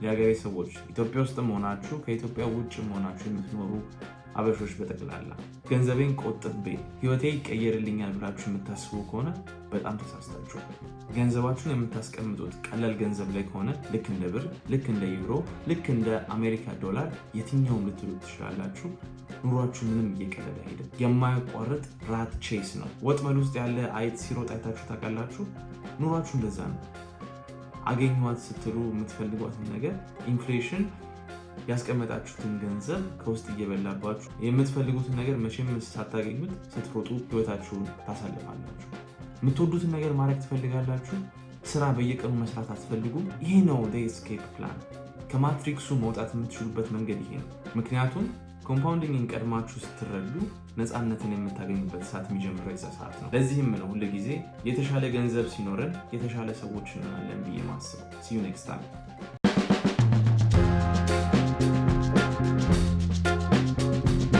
የሀገሬ ሰዎች ኢትዮጵያ ውስጥም ሆናችሁ ከኢትዮጵያ ውጭም ሆናችሁ የምትኖሩ አበሾች በጠቅላላ ገንዘቤን ቆጥቤ ህይወቴ ይቀየርልኛል ብላችሁ የምታስቡ ከሆነ በጣም ተሳስታችኋል። ገንዘባችሁን የምታስቀምጡት ቀላል ገንዘብ ላይ ከሆነ ልክ እንደ ብር፣ ልክ እንደ ዩሮ፣ ልክ እንደ አሜሪካ ዶላር የትኛውም ልትሉ ትችላላችሁ። ኑሯችሁ ምንም እየቀለለ አይደለም። የማያቋርጥ ራት ቼስ ነው። ወጥመድ ውስጥ ያለ አይጥ ሲሮጥ አይታችሁ ታውቃላችሁ? ኑሯችሁ እንደዛ ነው። አገኘኋት ስትሉ የምትፈልጓትን ነገር ኢንፍሌሽን ያስቀመጣችሁትን ገንዘብ ከውስጥ እየበላባችሁ የምትፈልጉትን ነገር መቼም ሳታገኙት ስትሮጡ ህይወታችሁን ታሳልፋላችሁ። የምትወዱትን ነገር ማድረግ ትፈልጋላችሁ። ስራ በየቀኑ መስራት አትፈልጉም። ይሄ ነው ኤስኬፕ ፕላን። ከማትሪክሱ መውጣት የምትችሉበት መንገድ ይሄ ነው። ምክንያቱም ኮምፓውንዲንግን ቀድማችሁ ስትረዱ ነፃነትን የምታገኙበት ሰዓት የሚጀምረው የዛ ሰዓት ነው። ለዚህም ነው ሁል ጊዜ የተሻለ ገንዘብ ሲኖረን የተሻለ ሰዎች እንሆናለን ብዬ ማስበው። See you next time.